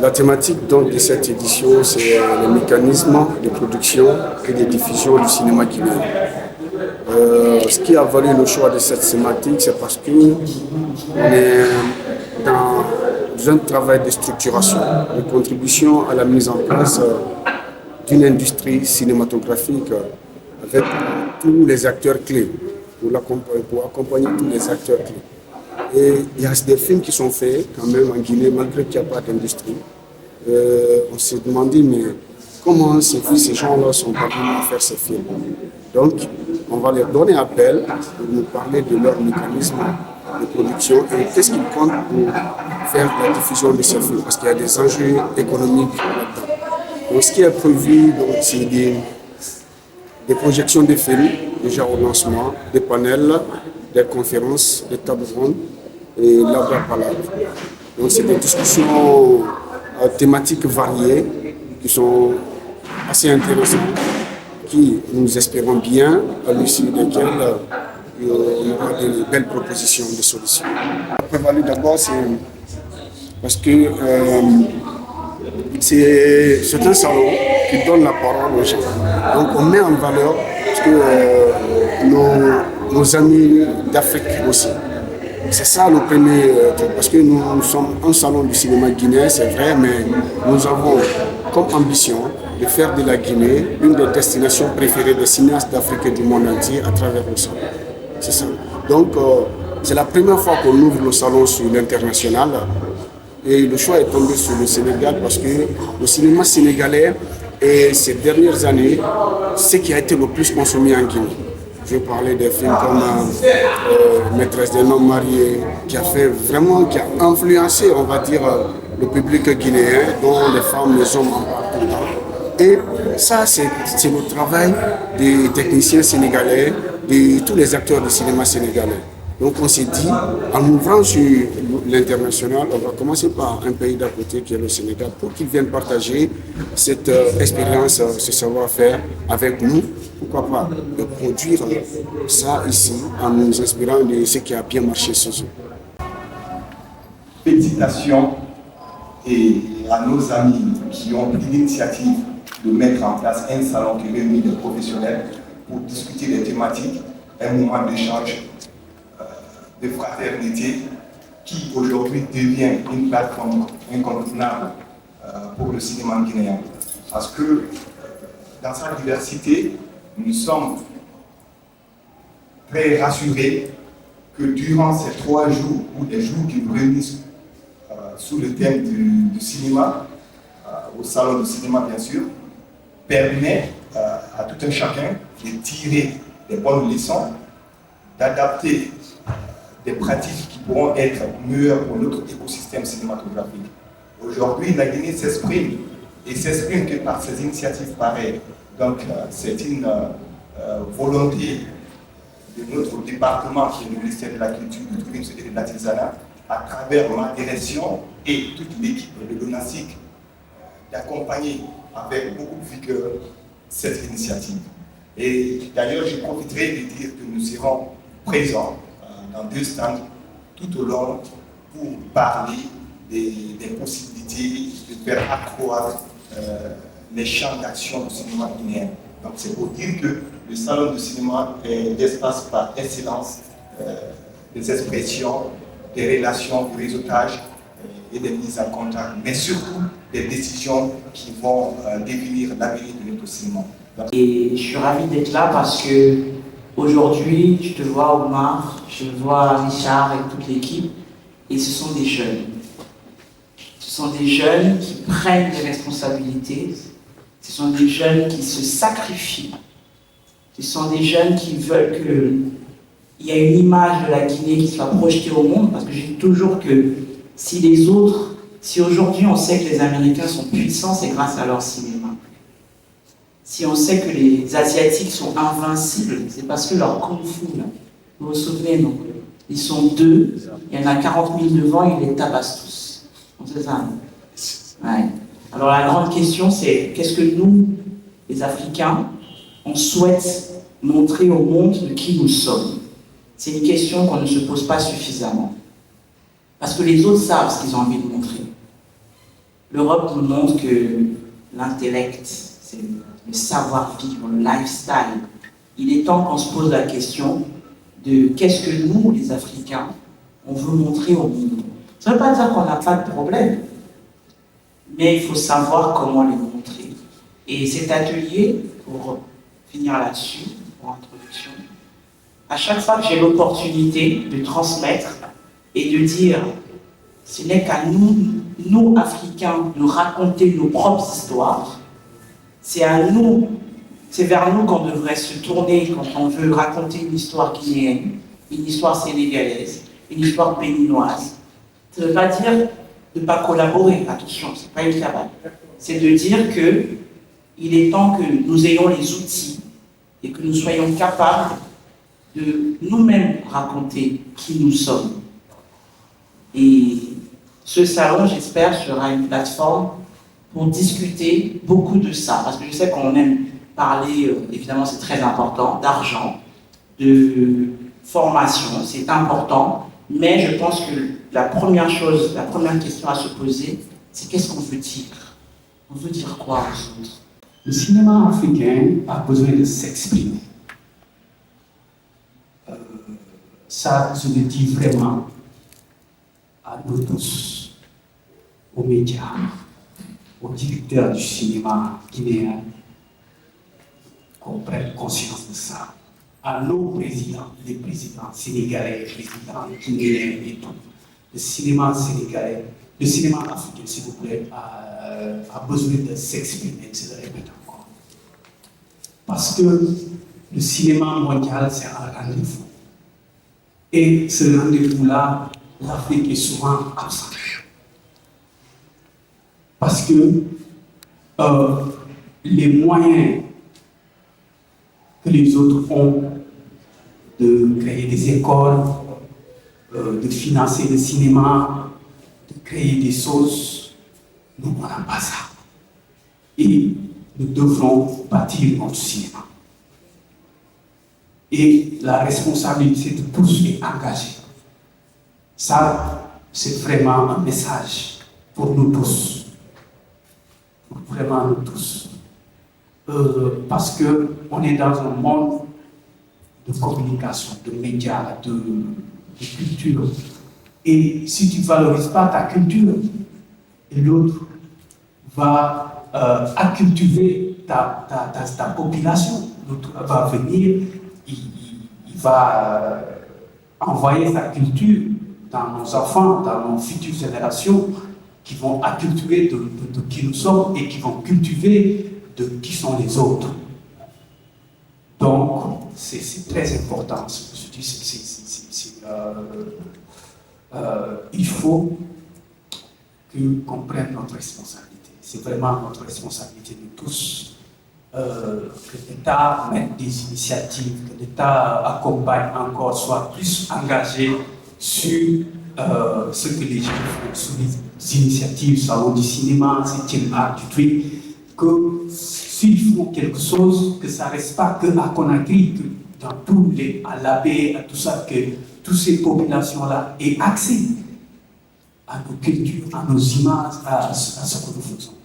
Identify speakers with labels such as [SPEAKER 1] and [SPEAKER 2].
[SPEAKER 1] La thématique donc, de cette édition, c'est le mécanisme de production et de diffusion du cinéma guinéen. Ce qui a valu le choix de cette thématique, c'est parce qu'on est dans un travail de structuration, de contribution à la mise en place d'une industrie cinématographique avec tous les acteurs clés, pour accompagner tous les acteurs clés. Et il y a des films qui sont faits quand même en Guinée, malgré qu'il n'y a pas d'industrie. On s'est demandé, mais comment ces gens-là sont parvenus à faire ces films? Donc, on va leur donner appel pour nous parler de leur mécanisme de production et qu'est-ce qu'ils comptent pour faire la diffusion de ces films, parce qu'il y a des enjeux économiques là-dedans. Donc, ce qui est prévu, c'est des projections de films, déjà au lancement, des panels, des conférences, des tables rondes et l'abra palabre. Donc, c'est des discussions thématiques variées qui sont assez intéressantes, qui nous espérons bien, à l'issue desquelles il y aura de belles propositions de solutions. La prévalue d'abord, c'est parce que c'est un salon qui donne la parole aux gens. Donc on met en valeur parce que nos amis d'Afrique aussi. C'est ça le premier truc, parce que nous sommes un salon du cinéma guinéen, c'est vrai, mais nous avons comme ambition de faire de la Guinée une des destinations préférées des cinéastes d'Afrique et du monde entier à travers le salon. C'est ça. Donc c'est la première fois qu'on ouvre le salon sur l'international et le choix est tombé sur le Sénégal parce que le cinéma sénégalais est ces dernières années ce qui a été le plus consommé en Guinée. Je vais parler des films comme Maîtresse d'un homme marié, qui a influencé, on va dire, le public guinéen, dont les femmes, les hommes en parlent tout le temps. Et ça, c'est le travail des techniciens sénégalais, de tous les acteurs du cinéma sénégalais. Donc on s'est dit, en ouvrant sur l'international, on va commencer par un pays d'à côté qui est le Sénégal, pour qu'ils viennent partager cette expérience, ce savoir-faire avec nous. Pourquoi pas de produire ça ici en nous inspirant de ce qui a bien marché chez eux.
[SPEAKER 2] Félicitations et à nos amis qui ont pris l'initiative de mettre en place un salon qui réunit des professionnels pour discuter des thématiques, un moment d'échange, de fraternité qui aujourd'hui devient une plateforme incontournable pour le cinéma guinéen. Parce que dans sa diversité, nous sommes très rassurés que durant ces 3 jours, ou des jours qui nous réunissent sous le thème du cinéma, au salon du cinéma bien sûr, permet à tout un chacun de tirer des bonnes leçons, d'adapter des pratiques qui pourront être meilleures pour notre écosystème cinématographique. Aujourd'hui, la Guinée s'exprime, et s'exprime que par ces initiatives pareilles. Donc, c'est une volonté de notre département, qui est le ministère de la Culture, du Tourisme et de l'Artisanat, à travers ma direction et toute l'équipe de l'ONASIC, d'accompagner avec beaucoup de vigueur cette initiative. Et d'ailleurs, je profiterai de dire que nous serons présents dans 2 stands tout au long pour parler des possibilités de faire accroître les champs d'action du cinéma guinéen. Donc c'est pour dire que le salon du cinéma est l'espace par excellence des expressions, des relations, du réseautage et des mises en contact, mais surtout des décisions qui vont définir l'avenir de notre cinéma.
[SPEAKER 3] Et je suis ravi d'être là parce que aujourd'hui, je te vois Omar, je vois Richard et toute l'équipe, et ce sont des jeunes. Ce sont des jeunes qui prennent des responsabilités, ce sont des jeunes qui se sacrifient, ce sont des jeunes qui veulent qu'il y ait une image de la Guinée qui soit projetée au monde, parce que je dis toujours que si aujourd'hui on sait que les Américains sont puissants, c'est grâce à leur cinéma. Si on sait que les Asiatiques sont invincibles, c'est parce que leur kung-fu, là, vous vous souvenez, non? Ils sont 2, il y en a 40 000 devant, ils les tabassent tous. C'est ça. Ouais. Alors la grande question, c'est qu'est-ce que nous, les Africains, on souhaite montrer au monde de qui nous sommes? C'est une question qu'on ne se pose pas suffisamment. Parce que les autres savent ce qu'ils ont envie de montrer. L'Europe nous montre que l'intellect, c'est le savoir-vivre, le lifestyle. Il est temps qu'on se pose la question de qu'est-ce que nous, les Africains, on veut montrer au monde. Ça ne veut pas dire qu'on n'a pas de problème, mais il faut savoir comment les montrer. Et cet atelier, pour finir là-dessus, pour introduction, à chaque fois que j'ai l'opportunité de transmettre et de dire, ce n'est qu'à nous, nous Africains, de raconter nos propres histoires, c'est à nous, c'est vers nous qu'on devrait se tourner quand on veut raconter une histoire guinéenne, une histoire sénégalaise, une histoire béninoise. Ça ne veut pas dire de ne pas collaborer, attention, ce n'est pas une cabane. C'est de dire qu'il est temps que nous ayons les outils et que nous soyons capables de nous-mêmes raconter qui nous sommes. Et ce salon, j'espère, sera une plateforme pour discuter beaucoup de ça, parce que je sais qu'on aime parler, évidemment c'est très important, d'argent, de formation, c'est important, mais je pense que la première chose, la première question à se poser, c'est qu'est-ce qu'on veut dire? On veut dire quoi aux autres?
[SPEAKER 4] Le cinéma africain a besoin de s'exprimer. Ça, je le dis vraiment à nous tous, aux médias, aux directeurs du cinéma guinéen, qu'on prenne conscience de ça. À nos présidents, les présidents sénégalais, les présidents guinéens et tout. Le cinéma sénégalais, le cinéma africain, s'il vous plaît, a besoin de s'exprimer, je le répète encore. Parce que le cinéma mondial, c'est un rendez-vous. Et ce rendez-vous-là, l'Afrique est souvent absente. Parce que les moyens que les autres ont de créer des écoles, de financer le cinéma, de créer des choses, nous, on n'a pas ça. Et nous devrons bâtir notre cinéma. Et la responsabilité de tous est engagée. Ça, c'est vraiment un message pour nous tous. Pour vraiment nous tous. Parce qu'on est dans un monde de communication, de médias, de culture. Et si tu ne valorises pas ta culture, l'autre va acculturer ta population. L'autre va venir, il va envoyer sa culture dans nos enfants, dans nos futures générations, qui vont acculturer de qui nous sommes et qui vont cultiver de qui sont les autres. Donc, c'est très important. Je dis, il faut qu'on prenne notre responsabilité. C'est vraiment notre responsabilité de tous. Que l'État mette des initiatives, que l'État accompagne encore, soit plus engagé sur ce que les gens font, sur les initiatives, salon du cinéma, 7e art du truc, que s'ils font quelque chose, que ça ne reste pas que à Conakry, que dans tous les, à l'Abbé, à tout ça, que toutes ces populations-là aient accès à nos cultures, à nos images, à ce que nous faisons.